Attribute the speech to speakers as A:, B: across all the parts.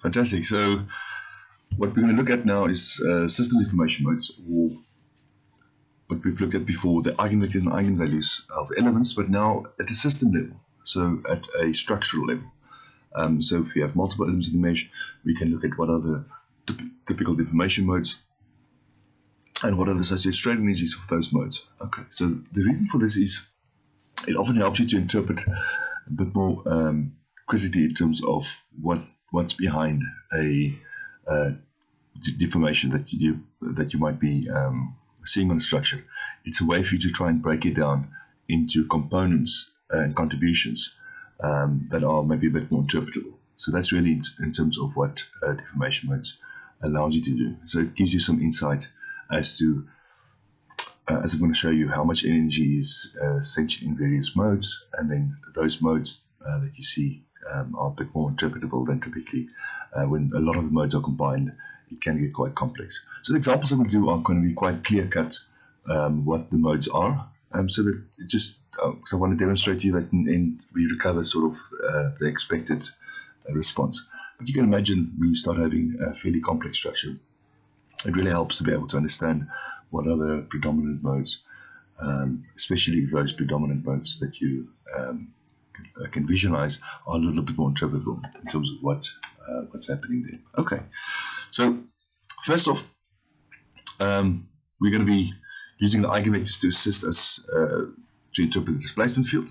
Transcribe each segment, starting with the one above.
A: Fantastic. So what we're going to look at now is system deformation modes, or what we've looked at before, the eigenvectors and eigenvalues of elements, but now at a system level, so at a structural level. So if we have multiple elements in the mesh, we can look at what are the typical deformation modes and what are the associated strain energies of those modes. Okay, so the reason for this is it often helps you to interpret a bit more critically in terms of what's behind a deformation that you might be seeing on a structure. It's a way for you to try and break it down into components and contributions that are maybe a bit more interpretable. So that's really in terms of what deformation modes allows you to do. So it gives you some insight as to, as I'm going to show you, how much energy is essentially in various modes, and then those modes that you see are a bit more interpretable than typically when a lot of the modes are combined. It can get quite complex. So the examples I'm going to do are going to be quite clear-cut what the modes are, so that it just so I want to demonstrate to you that in we recover sort of the expected response. But you can imagine when you start having a fairly complex structure, it really helps to be able to understand what are the predominant modes, especially if those predominant modes that you can visualize are a little bit more interpretable in terms of what's happening there. Okay, so first off, we're going to be using the eigenvectors to assist us to interpret the displacement field.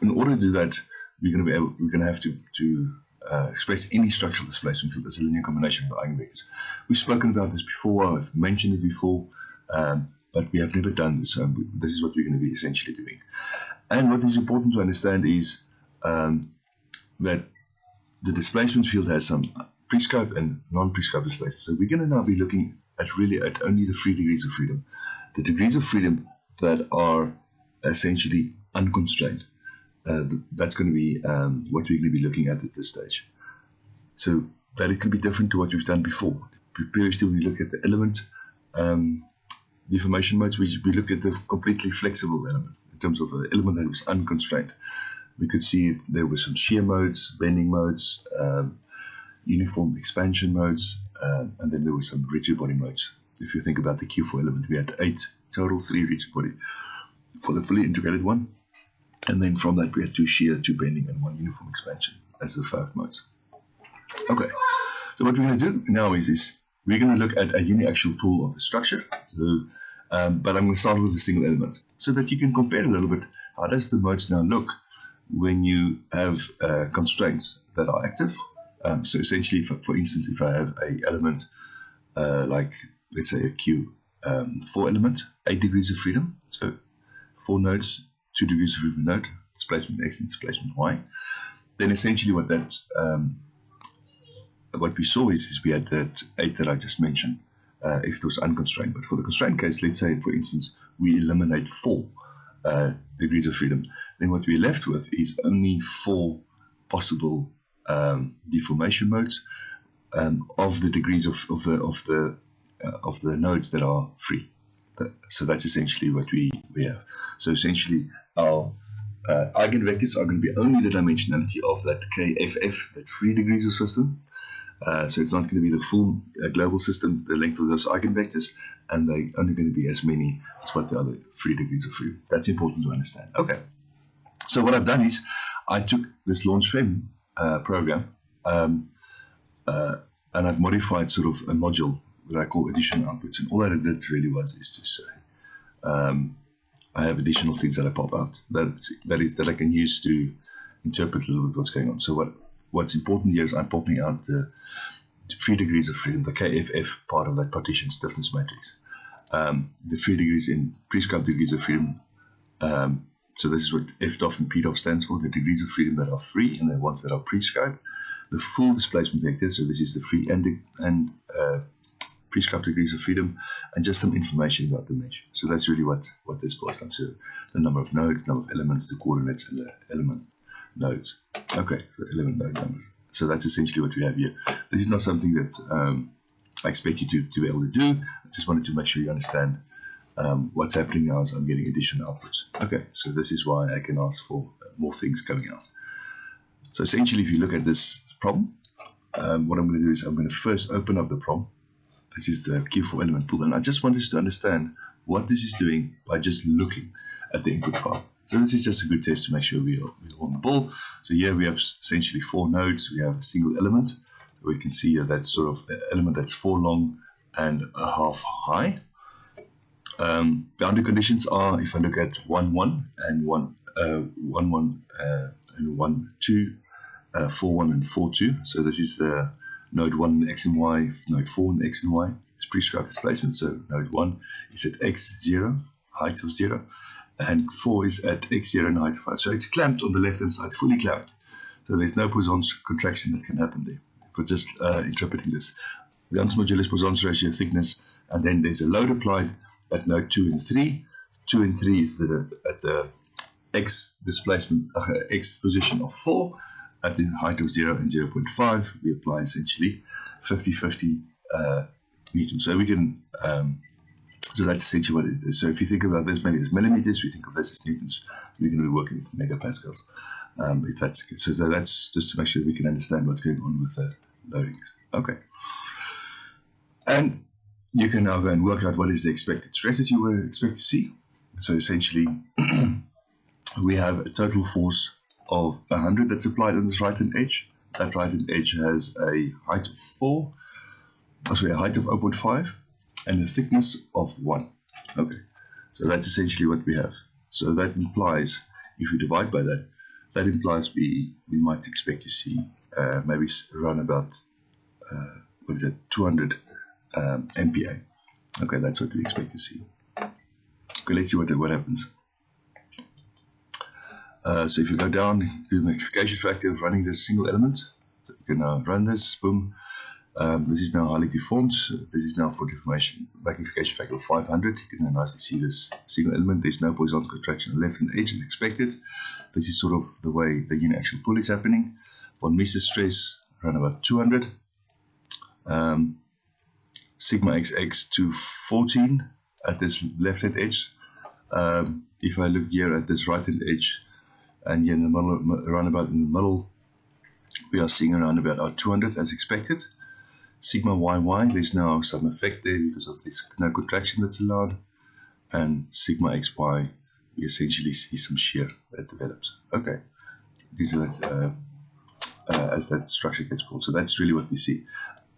A: In order to do that, we're going to have to express any structural displacement field as a linear combination of the eigenvectors. We've spoken about this before, I've mentioned it before, but we have never done this, so this is what we're going to be essentially doing. And what is important to understand is that the displacement field has some prescribed and non-prescribed displacement. So we're going to now be looking at really at only the 3 degrees of freedom. The degrees of freedom that are essentially unconstrained. That's going to be what we're going to be looking at this stage. So that it could be different to what we've done before. Previously, when we look at the element deformation modes, we look at the completely flexible element in terms of an element that was unconstrained. We could see there were some shear modes, bending modes, uniform expansion modes, and then there were some rigid body modes. If you think about the Q4 element, we had 8 total, 3 rigid body for the fully integrated one. And then from that, we had 2 shear, 2 bending, and 1 uniform expansion as the 5 modes. Okay, so what we're going to do now is we're going to look at a uniaxial pool of the structure. So, but I'm going to start with a single element so that you can compare a little bit. How does the modes now look when you have constraints that are active? So essentially, for instance, if I have an element like, let's say, a Q4 element, 8 degrees of freedom, so 4 nodes, 2 degrees of freedom node, displacement X and displacement Y, then essentially what we saw is we had that 8 that I just mentioned, if it was unconstrained. But for the constrained case, let's say, for instance, we eliminate 4 degrees of freedom, then what we're left with is only 4 possible deformation modes of the degrees of the nodes that are free. So that's essentially what we have. So essentially, our eigenvectors are going to be only the dimensionality of that KFF, that 3 degrees of system. So it's not going to be the full global system, the length of those eigenvectors, and they're only going to be as many as what the other 3 degrees of freedom. That's important to understand. Okay. So what I've done is I took this LaunchFem program and I've modified sort of a module that I call additional outputs, and all that I did really is to say I have additional things that I pop out that I can use to interpret a little bit what's going on. So what's important here is I'm popping out the 3 degrees of freedom, the KFF part of that partition stiffness matrix. The 3 degrees in prescribed degrees of freedom. So this is what FDOF and PDOF stands for, the degrees of freedom that are free and the ones that are prescribed. The full displacement vector, so this is the free and prescribed degrees of freedom, and just some information about the mesh. So that's really what this boils down to. The number of nodes, number of elements, the coordinates, and the element nodes. Okay, so element node numbers. So that's essentially what we have here. This is not something that I expect you to be able to do. I just wanted to make sure you understand what's happening now as I'm getting additional outputs. Okay, so this is why I can ask for more things coming out. So essentially, if you look at this problem, what I'm going to do is I'm going to first open up the PROM. This is the Q4 element pool, and I just want us to understand what this is doing by just looking at the input file. So this is just a good test to make sure we're on the ball. So here we have essentially 4 nodes. We have a single element. We can see that's sort of an element that's 4 long and a half high. Boundary conditions are, if I look at 1, 1 and 1, 1, 1 and 1, 2, 4, 1 and 4, 2. So this is the node 1 in X and Y, node 4 in X and Y. It's prescribed displacement. So node 1 is at X0, height of 0, and 4 is at X0 and height of 5. So it's clamped on the left-hand side, fully clamped. So there's no Poisson's contraction that can happen there. We're just interpreting this. Young's modulus, Poisson's ratio, thickness, and then there's a load applied at node 2 and 3. 2 and 3 is at the X displacement, X position of 4. At the height of 0 and 0.5, we apply essentially 50-50 newtons. So we can, so that's essentially what it is. So if you think about this maybe as millimeters, we think of this as newtons. We're going to be working with megapascals. If that's the case. So that's just to make sure we can understand what's going on with the loadings. Okay. And you can now go and work out what is the expected stresses you would expect to see. So essentially, we have a total force of 100 that's applied on this right-hand edge. That right-hand edge has a height of 4, sorry, a height of 0.5, and a thickness of 1. Okay, so that's essentially what we have. So that implies, if we divide by that, that implies we might expect to see maybe around about, 200 MPa. Okay, that's what we expect to see. Okay, let's see what happens. So if you go down to the magnification factor of running this single element, so you can now run this, boom. This is now highly deformed. So this is now for deformation, magnification factor of 500. You can now nicely see this single element. There's no Poisson contraction on the left-hand edge as expected. This is sort of the way the uniaxial pull is happening. Von Mises stress around about 200. Sigma XX to 14 at this left-hand edge. If I look here at this right-hand edge, and here in the middle, around about in the middle, we are seeing around about 200 as expected. Sigma YY, there's now some effect there because of this no contraction that's allowed. And Sigma XY, we essentially see some shear that develops. Okay, these are that, as that structure gets pulled. So that's really what we see.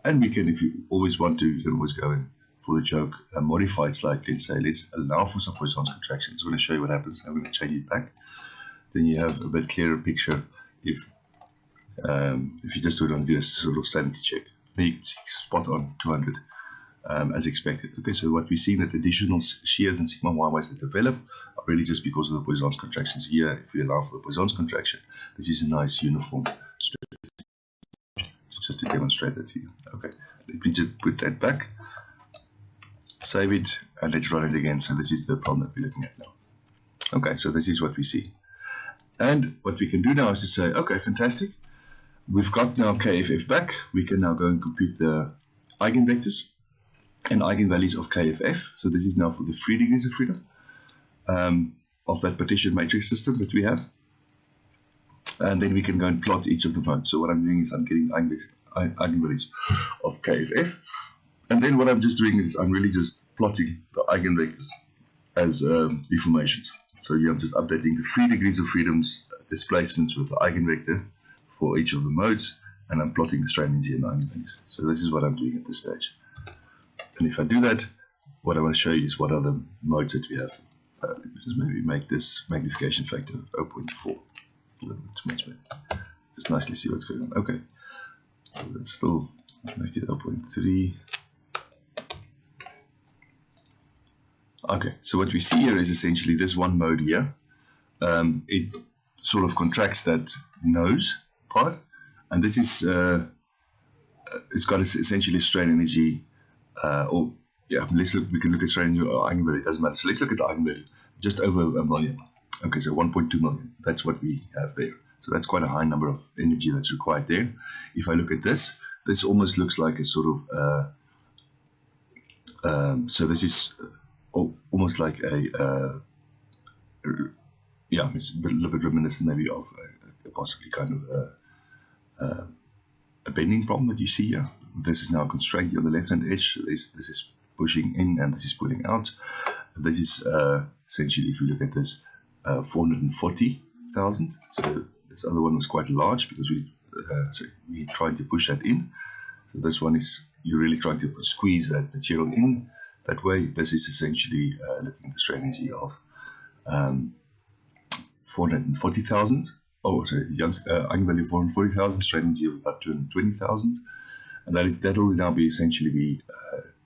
A: And we can, if you always want to, you can always go in for the joke, modify it slightly and say, let's allow for some Poisson's contractions. I'm going to show you what happens. I'm going to change it back. Then you have a bit clearer picture if you just do a sort of sanity check. Then you can see spot on 200 as expected. Okay, so what we're seeing that additional shears and sigma YYs that develop are really just because of the Poisson's contractions here. If we allow for the Poisson's contraction, this is a nice uniform stress, just to demonstrate that to you. Okay, let me just put that back, save it, and let's run it again. So this is the problem that we're looking at now. Okay, so this is what we see. And what we can do now is to say, okay, fantastic. We've got now KFF back. We can now go and compute the eigenvectors and eigenvalues of KFF. So this is now for the 3 degrees of freedom of that partition matrix system that we have. And then we can go and plot each of the modes. So what I'm doing is I'm getting eigenvalues of KFF. And then what I'm just doing is I'm really just plotting the eigenvectors as deformations. So here I'm just updating the 3 degrees of freedom's displacements with the eigenvector for each of the modes, and I'm plotting the strain energy and the eigenvalues. So this is what I'm doing at this stage. And if I do that, what I want to show you is what are the modes that we have. Let me just maybe make this magnification factor 0.4. A little bit too much, maybe. Just nicely see what's going on. Okay. So let's still make it 0.3. Okay, so what we see here is essentially this one mode here. It sort of contracts that nose part, and this is it's got essentially strain energy, let's look. We can look at strain energy or eigenvalue. It doesn't matter. So let's look at the eigenvalue. Just over a million. Okay, so 1.2 million. That's what we have there. So that's quite a high number of energy that's required there. If I look at this, this almost looks like a sort of so this is almost like a it's a little bit reminiscent maybe of possibly kind of a bending problem that you see here. This is now a constraint on the left-hand edge. This is pushing in and this is pulling out. This is essentially, if you look at this, 440,000. So this other one was quite large because we tried to push that in. So this one is, you're really trying to squeeze that material in that way. This is essentially looking at the strain energy of 440,000. Oh, sorry, eigenvalue 440,000, strain energy of about 220,000. And that will now be essentially be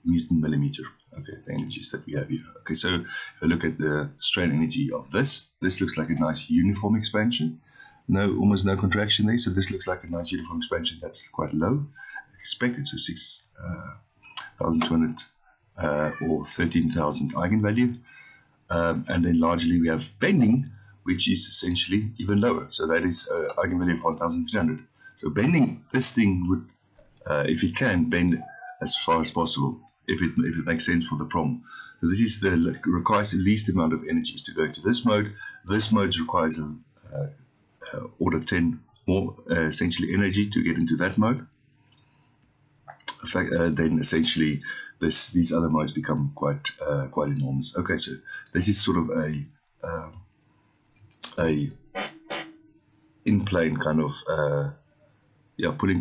A: Newton millimeter. Okay, the energies that we have here. Okay, so if I look at the strain energy of this looks like a nice uniform expansion. Almost no contraction there, so this looks like a nice uniform expansion. That's quite low. Expected, so 6,200 or 13,000 eigenvalue. And then largely we have bending, which is essentially even lower. So that is eigenvalue of 1,300. So bending, this thing would, if it can, bend as far as possible, if it makes sense for the problem. So this is requires the least amount of energies to go into this mode. This mode requires order 10 more essentially energy to get into that mode. In fact, then essentially these other modes become quite enormous. Okay, so this is sort of a in-plane kind of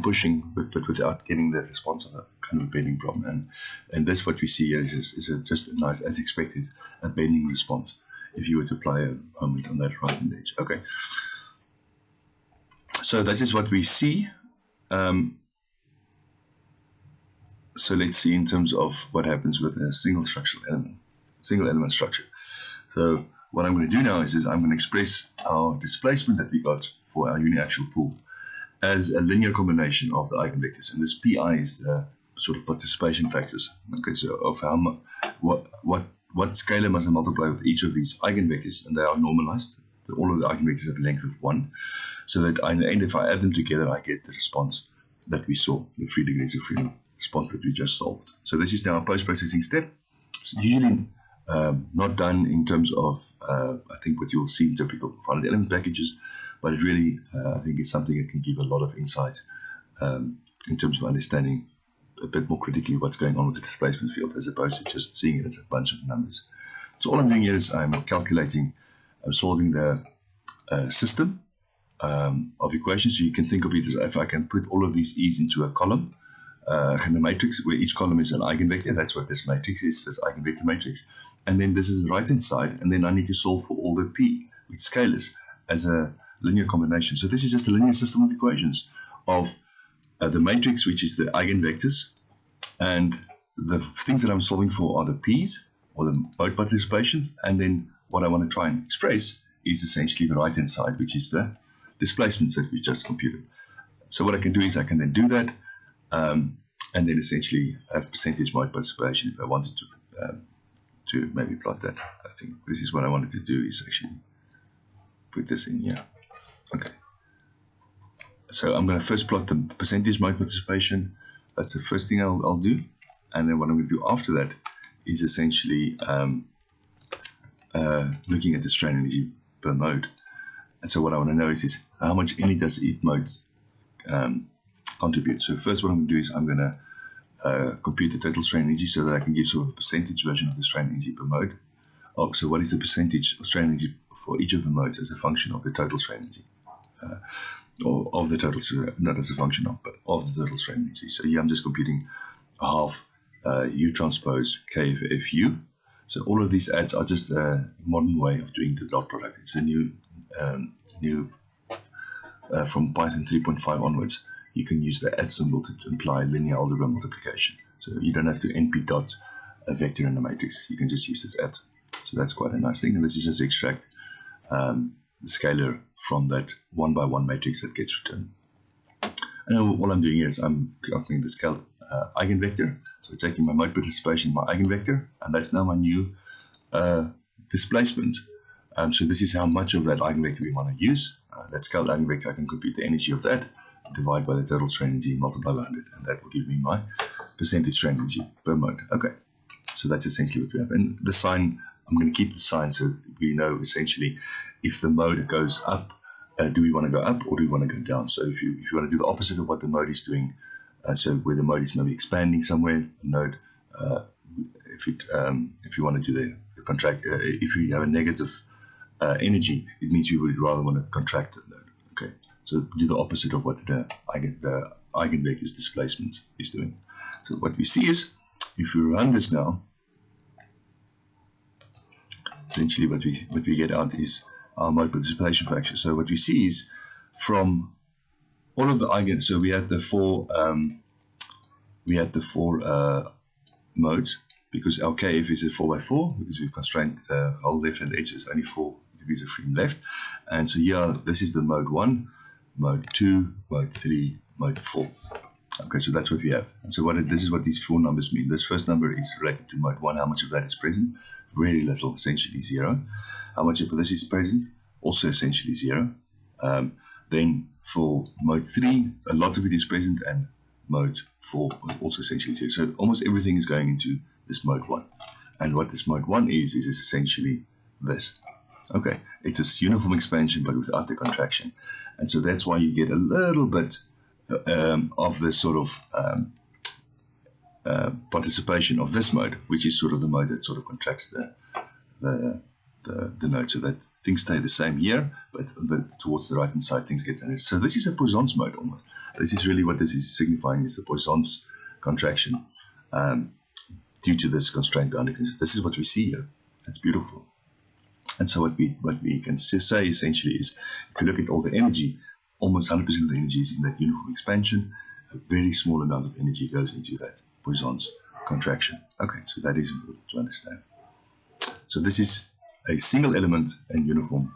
A: pushing, but without getting the response of a kind of a bending problem. And that's what we see here is just a nice, as expected, a bending response if you were to apply a moment on that right-hand edge. Okay, so that is what we see. So let's see in terms of what happens with a single element structure. So what I'm going to do now is I'm going to express our displacement that we got for our uniaxial pool as a linear combination of the eigenvectors, and this pi is the sort of participation factors. Okay, so of how much, what scalar must I multiply with each of these eigenvectors, and they are normalized. All of the eigenvectors have a length of 1, so that in the end, if I add them together, I get the response that we saw, the 3 degrees of freedom response that we just solved. So this is now a post-processing step. It's usually not done in terms of, I think, what you'll see in typical finite element packages, but it really, I think it's something that can give a lot of insight in terms of understanding a bit more critically what's going on with the displacement field, as opposed to just seeing it as a bunch of numbers. So all I'm doing here is I'm solving the system of equations. So you can think of it as if I can put all of these e's into a column, and a matrix where each column is an eigenvector. That's what this matrix is, this eigenvector matrix. And then this is the right-hand side, and then I need to solve for all the p, which scalars, as a linear combination. So this is just a linear system of equations of the matrix, which is the eigenvectors, and the things that I'm solving for are the p's, or the mode participations, and then what I want to try and express is essentially the right-hand side, which is the displacements that we just computed. So what I can do is I can then do that, and then essentially have percentage mode participation if I wanted to maybe plot that. I think this is what I wanted to do, is actually put this in here. Okay. So I'm going to first plot the percentage mode participation. That's the first thing I'll do. And then what I'm going to do after that is essentially looking at the strain energy per mode. And so what I want to know is how much energy does each mode contribute. So first what I'm going to do is I'm going to compute the total strain energy so that I can give sort of a percentage version of the strain energy per mode. Oh, so what is the percentage of strain energy for each of the modes as a function of the total strain energy? Or of the total, not as a function of, but of the total strain energy. So here I'm just computing a half U transpose K of FU. So all of these adds are just a modern way of doing the dot product. It's a new from Python 3.5 onwards, you can use the add symbol to imply linear algebra multiplication. So you don't have to np dot a vector in the matrix. You can just use this add. So that's quite a nice thing. And this is just extract the scalar from that 1-by-1 matrix that gets returned. And all I'm doing here is I'm calculating the scale eigenvector. So taking my mode participation, my eigenvector, and that's now my new displacement. So this is how much of that eigenvector we want to use. That scaled eigenvector, I can compute the energy of that, divide by the total strain energy, multiply by 100, and that will give me my percentage strain energy per mode. Okay, so that's essentially what we have. And the sign, I'm going to keep the sign so we know essentially if the mode goes up do we want to go up or do we want to go down? So if you want to do the opposite of what the mode is doing, so where the mode is maybe expanding somewhere, a node, if you want to do the contract, if you have a negative energy, it means you would rather want to contract the node. Okay, so do the opposite of what the eigenvector's displacement is doing. So what we see is, if we run this now, essentially what we get out is our mode participation fraction. So what we see is from all of the eigen, so we had the four modes, because our KF is a 4x4, because we've constrained the whole left-hand edge, is only 4 degrees of freedom left. And so here, this is the mode 1, mode 2, mode 3, mode 4. Okay, so that's what we have. And so this is what these 4 numbers mean. This first number is related to mode 1. How much of that is present? Very little, essentially 0. How much of this is present? Also essentially 0. Then for mode 3, a lot of it is present, and mode 4 also essentially 0. So almost everything is going into this mode 1. And what this mode 1 is essentially this. Okay, it's this uniform expansion but without the contraction. And so that's why you get a little bit of this sort of participation of this mode, which is sort of the mode that sort of contracts the node, so that things stay the same here, but towards the right hand side things get tense. So this is a Poisson's mode almost. This is really what this is signifying, is the Poisson's contraction due to this constraint boundary condition. This is what we see here. It's beautiful. And so what we can say essentially is, if you look at all the energy, almost 100% of the energy is in that uniform expansion. A very small amount of energy goes into that Poisson's contraction. Okay, so that is important to understand. So this is a single element and uniform